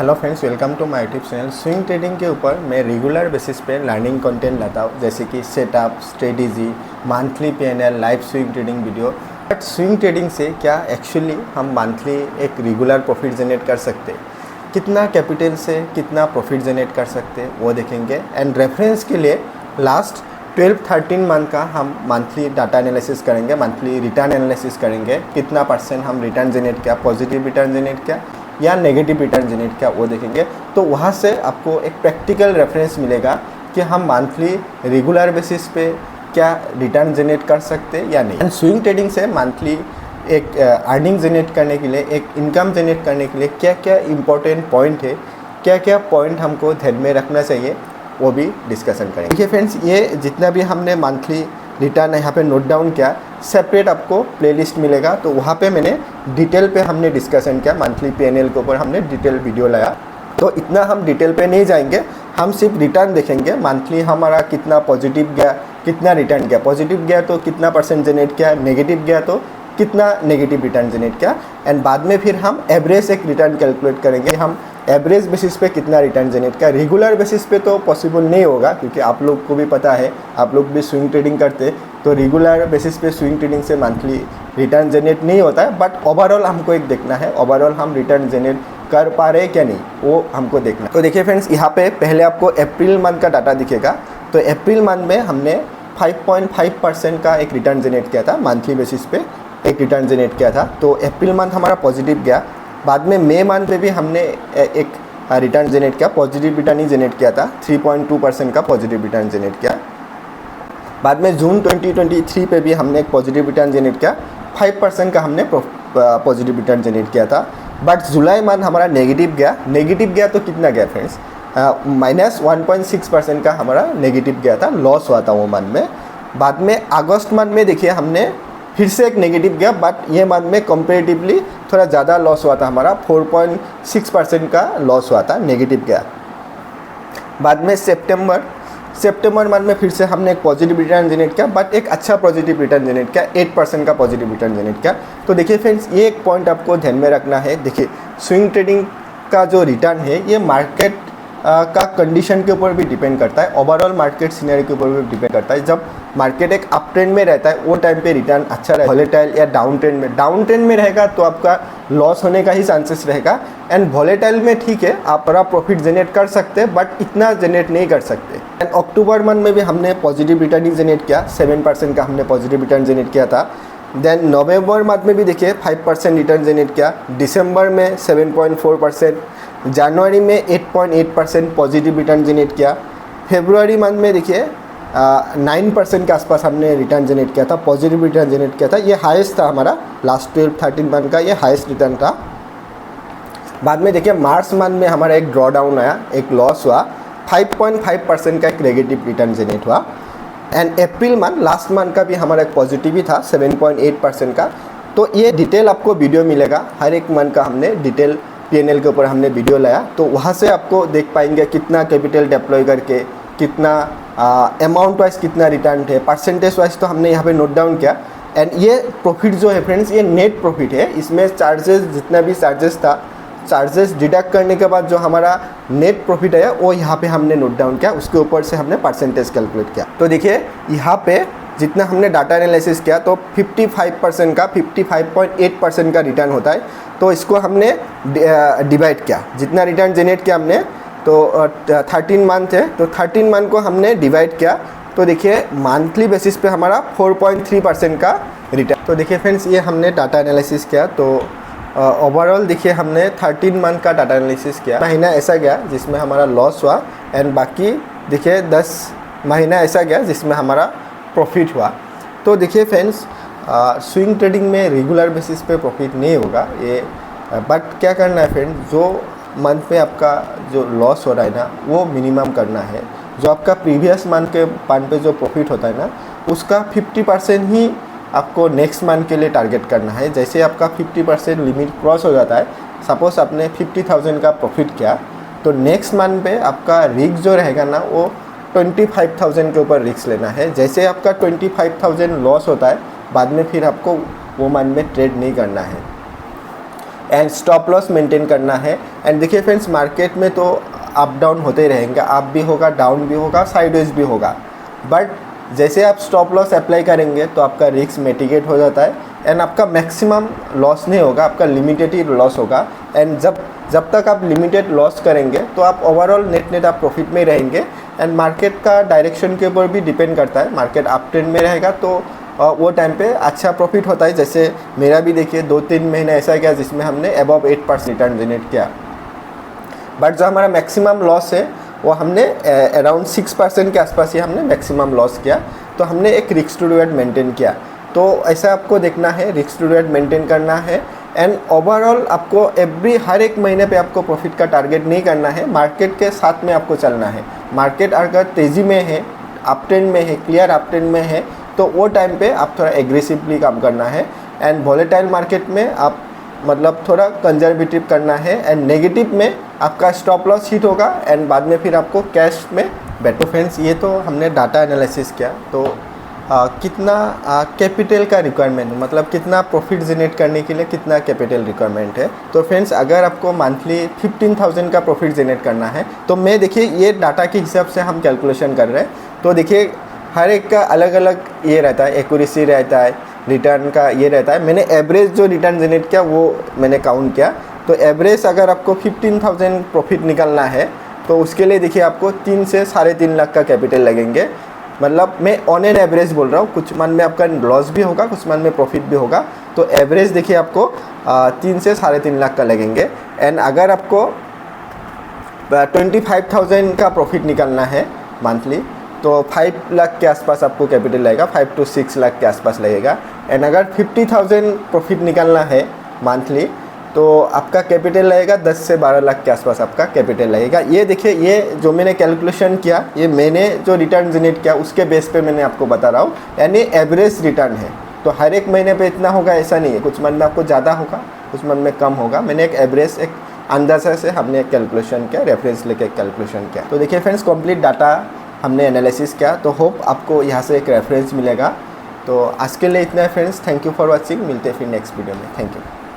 Hello friends, welcome to my YouTube channel. Swing trading के ऊपर मैं रेगुलर बेसिस पे लर्निंग कंटेंट लाता हूँ, जैसे कि setup, strategy, monthly PNL, live swing trading video. But swing trading से क्या एक्चुअली हम मंथली एक रेगुलर प्रॉफिट जनरेट कर सकते, कितना कैपिटल से कितना प्रॉफिट जनरेट कर सकते वो देखेंगे। एंड रेफरेंस के लिए लास्ट 12-13 मंथ का हम मंथली डाटा एनालिसिस करेंगे, मंथली रिटर्न एनालिसिस करेंगे, कितना % हम रिटर्न जनरेट किया, पॉजिटिव रिटर्न जनरेट किया या नेगेटिव रिटर्न जनरेट किया वो देखेंगे। तो वहाँ से आपको एक प्रैक्टिकल रेफरेंस मिलेगा कि हम मंथली रेगुलर बेसिस पे क्या रिटर्न जनरेट कर सकते या नहीं। एंड स्विंग ट्रेडिंग से मंथली एक अर्निंग जनरेट करने के लिए, एक इनकम जनरेट करने के लिए क्या क्या इंपॉर्टेंट पॉइंट है, क्या क्या पॉइंट हमको ध्यान में रखना चाहिए वो भी डिस्कशन करेंगे। देखिए फ्रेंड्स, ये जितना भी हमने मंथली रिटर्न यहाँ पे नोट डाउन किया, सेपरेट आपको प्लेलिस्ट मिलेगा, तो वहाँ पे मैंने डिटेल पे हमने डिस्कशन किया। मंथली पीएनएल के ऊपर हमने डिटेल वीडियो लाया, तो इतना हम डिटेल पे नहीं जाएंगे, हम सिर्फ रिटर्न देखेंगे। मंथली हमारा कितना पॉजिटिव गया, कितना रिटर्न गया, पॉजिटिव गया तो कितना % जनरेट किया, नेगेटिव गया तो कितना नेगेटिव रिटर्न जनरेट किया। एंड बाद में फिर हम एवरेज एक रिटर्न कैलकुलेट करेंगे, हम एवरेज बेसिस पे कितना रिटर्न जनरेट किया। रेगुलर बेसिस पे तो पॉसिबल नहीं होगा, क्योंकि आप लोग को भी पता है, आप लोग भी स्विंग ट्रेडिंग करते, तो रेगुलर बेसिस पे स्विंग ट्रेडिंग से मंथली रिटर्न जनरेट नहीं होता है। बट ओवरऑल हमको एक देखना है, ओवरऑल हम रिटर्न जनरेट कर पा रहे हैं क्या नहीं, वो हमको देखना। तो देखिए फ्रेंड्स, यहाँ पे पहले आपको अप्रैल मंथ का डाटा दिखेगा। तो अप्रैल मंथ में हमने 5.5% का एक रिटर्न जनरेट किया था, मंथली बेसिस पे एक रिटर्न जनरेट किया था। तो अप्रैल मंथ हमारा पॉजिटिव गया। बाद में मई मंथ में भी हमने एक रिटर्न जनरेट किया, पॉजिटिव रिटर्न ही जनरेट किया था, 3.2% का पॉजिटिव रिटर्न जनरेट किया। बाद में जून 2023 पे भी हमने एक पॉजिटिव रिटर्न जनरेट किया, 5% का हमने पॉजिटिव रिटर्न जनरेट किया था। बट जुलाई मंथ हमारा नेगेटिव गया तो कितना गया फ्रेंड्स, -1.6% का हमारा नेगेटिव गया था, लॉस हुआ था वो मंथ में। बाद में अगस्त मंथ में देखिए हमने फिर से एक नेगेटिव गया, बट ये मंथ में कंपेरेटिवली थोड़ा ज़्यादा लॉस हुआ था, हमारा 4.6% का लॉस हुआ था, नेगेटिव गया। बाद में सितंबर मंथ में फिर से हमने एक पॉजिटिव रिटर्न जनरेट किया, बट एक अच्छा पॉजिटिव रिटर्न जनरेट किया, 8% का पॉजिटिव रिटर्न जनरेट किया। तो देखिए फ्रेंड्स, ये एक पॉइंट आपको ध्यान में रखना है। देखिए स्विंग ट्रेडिंग का जो रिटर्न है ये मार्केट का कंडीशन के ऊपर भी डिपेंड करता है, ओवरऑल मार्केट सिनेरियो के ऊपर भी डिपेंड करता है। जब मार्केट एक अप ट्रेंड में रहता है वो टाइम पे रिटर्न अच्छा रहेगा। वॉलेटाइल या डाउन ट्रेंड में रहेगा तो आपका लॉस होने का ही चांसेस रहेगा। एंड वॉलेटाइल में ठीक है, आप बड़ा प्रॉफिट जनरेट कर सकते हैं, बट इतना जनरेट नहीं कर सकते। एंड अक्टूबर मंथ में भी हमने पॉजिटिव रिटर्न ही जनरेट किया, 7% का हमने पॉजिटिव रिटर्न जनरेट किया था। देन नवंबर मंथ में भी देखिए 5% रिटर्न जनरेट किया, दिसंबर में 7.4%, जनवरी में 8.8% पॉजिटिव रिटर्न जनरेट किया। फरवरी मंथ में देखिए 9% के आसपास हमने रिटर्न जनरेट किया था, पॉजिटिव रिटर्न जनरेट किया था। ये हाईएस्ट था हमारा लास्ट 12-13 मंथ का, ये हाईएस्ट रिटर्न था। बाद में देखिए मार्च मंथ में हमारा एक ड्रॉ डाउन आया, एक लॉस हुआ, 5.5% का एक नेगेटिव रिटर्न जनरेट हुआ। And April month, last month का भी हमारा एक पॉजिटिव ही था, 7.8% का। तो ये डिटेल आपको वीडियो मिलेगा, हर एक मंथ का हमने डिटेल पीएनएल के ऊपर हमने वीडियो लाया, तो वहाँ से आपको देख पाएंगे कितना कैपिटल डिप्लॉय करके, कितना अमाउंट वाइज कितना रिटर्न है, परसेंटेज वाइज तो हमने यहाँ पे नोट डाउन किया। एंड ये प्रॉफिट जो है फ्रेंड्स, ये नेट प्रॉफिट है, इसमें चार्जेस, जितना भी चार्जेस था, चार्जेस डिडक्ट करने के बाद जो हमारा नेट प्रॉफिट है वो यहाँ पे हमने नोट डाउन किया, उसके ऊपर से हमने परसेंटेज कैलकुलेट किया। तो देखिए यहाँ पे जितना हमने डाटा एनालिसिस किया, तो 55% का 55.8% का रिटर्न होता है। तो इसको हमने डिवाइड किया, जितना रिटर्न जनरेट किया हमने, तो 13 मंथ है, तो 13 मंथ को हमने डिवाइड किया। तो देखिए मंथली बेसिस पे हमारा 4.3% का रिटर्न। तो देखिए फ्रेंड्स, ये हमने डाटा एनालिसिस किया, तो ओवरऑल देखिए हमने 13 मंथ का डाटा एनालिसिस किया। महीना ऐसा गया जिसमें हमारा लॉस हुआ, एंड बाकी देखिए 10 महीना ऐसा गया जिसमें हमारा प्रॉफिट हुआ। तो देखिए फ्रेंड्स, स्विंग ट्रेडिंग में रेगुलर बेसिस पे प्रॉफिट नहीं होगा ये, बट क्या करना है फ्रेंड्स, जो मंथ में आपका जो लॉस हो रहा है ना वो मिनिमम करना है। जो आपका प्रीवियस मंथ के पान पे जो प्रॉफिट होता है ना, उसका 50% ही आपको नेक्स्ट मंथ के लिए टारगेट करना है। जैसे आपका 50% लिमिट क्रॉस हो जाता है, सपोज आपने 50,000 का प्रॉफिट किया, तो नेक्स्ट मंथ पे आपका रिस्क जो रहेगा ना वो 25,000 के ऊपर रिस्क लेना है। जैसे आपका 25,000 लॉस होता है, बाद में फिर आपको वो मंथ में ट्रेड नहीं करना है। एंड स्टॉप लॉस मेंटेन करना है। एंड देखिए फ्रेंड्स, मार्केट में तो अप डाउन होते ही रहेंगे, अप भी होगा, डाउन भी होगा, साइडवेज भी होगा, बट जैसे आप स्टॉप लॉस अप्लाई करेंगे तो आपका रिस्क मिटिगेट हो जाता है एंड आपका मैक्सिमम लॉस नहीं होगा, आपका लिमिटेड ही लॉस होगा। एंड जब तक आप लिमिटेड लॉस करेंगे तो आप ओवरऑल नेट आप प्रॉफिट में रहेंगे। एंड मार्केट का डायरेक्शन के ऊपर भी डिपेंड करता है, मार्केट अप ट्रेंड में रहेगा तो वो टाइम पे अच्छा प्रॉफिट होता है। जैसे मेरा भी देखिए 2-3 महीने ऐसा गया जिसमें हमने अबव 8% रिटर्न जनरेट किया, बट जो हमारा मैक्सिमम लॉस है वो हमने अराउंड 6% के आसपास ही हमने मैक्सिमम लॉस किया। तो हमने एक रिस्क टू रिवॉर्ड मेंटेन किया। तो ऐसा आपको देखना है, रिस्क टू रिवॉर्ड मेंटेन करना है एंड ओवरऑल आपको हर एक महीने पे आपको प्रॉफिट का टारगेट नहीं करना है, मार्केट के साथ में आपको चलना है। मार्केट अगर तेज़ी में है, अप ट्रेंड में है, क्लियर अप ट्रेंड में है, तो वो टाइम पे आप थोड़ा एग्रेसिवली काम करना है। एंड वॉलेटाइल मार्केट में आप मतलब थोड़ा कंजर्वेटिव करना है। एंड नेगेटिव में आपका स्टॉप लॉस हिट होगा एंड बाद में फिर आपको कैश में बैठो। फ्रेंड्स, ये तो हमने डाटा एनालिसिस किया, तो कितना कैपिटल का रिक्वायरमेंट, मतलब कितना प्रॉफिट जनरेट करने के लिए कितना कैपिटल रिक्वायरमेंट है। तो फ्रेंड्स, अगर आपको मंथली 15,000 का प्रॉफिट जनरेट करना है तो मैं देखिए ये डाटा के हिसाब से हम कैलकुलेशन कर रहे हैं। तो देखिए हर एक का अलग अलग ये रहता है, एक्यूरेसी रहता है, रिटर्न का ये रहता है। मैंने एवरेज जो रिटर्न जनरेट किया वो मैंने काउंट किया। तो एवरेज अगर आपको 15,000 प्रॉफिट निकालना है तो उसके लिए देखिए आपको 3 से 3.5 लाख का कैपिटल लगेंगे। मतलब मैं ऑन एन एवरेज बोल रहा हूँ, कुछ मंथ में आपका लॉस भी होगा, कुछ मंथ में प्रॉफिट भी होगा। तो एवरेज देखिए आपको 3 से 3.5 लाख का लगेंगे। एंड अगर आपको 25,000 का प्रॉफिट निकालना है मंथली तो 5 लाख के आसपास आपको कैपिटल लगेगा, 5 to 6 लाख के आसपास लगेगा। एंड अगर 50,000 प्रॉफिट निकालना है मंथली तो आपका कैपिटल लगेगा 10 से 12 लाख के आसपास आपका कैपिटल लगेगा। ये देखिए, ये जो मैंने कैलकुलेशन किया, ये मैंने जो रिटर्न जनरेट किया उसके बेस पे मैंने आपको बता रहा हूँ, यानी एवरेज रिटर्न है। तो हर एक महीने पे इतना होगा ऐसा नहीं है, कुछ मंथ में आपको ज़्यादा होगा, कुछ मंथ में कम होगा। मैंने एक एवरेज, एक अंदाज़ा से हमने एक कैलकुलेशन किया, रेफरेंस लेके एक कैलकुलेशन किया। तो देखिए फ्रेंड्स, कंप्लीट डाटा हमने एनालिसिस किया, तो होप आपको यहाँ से एक रेफरेंस मिलेगा। तो आज के लिए इतना है friends, thank you for watching, मिलते हैं फिर नेक्स्ट वीडियो में। Thank you.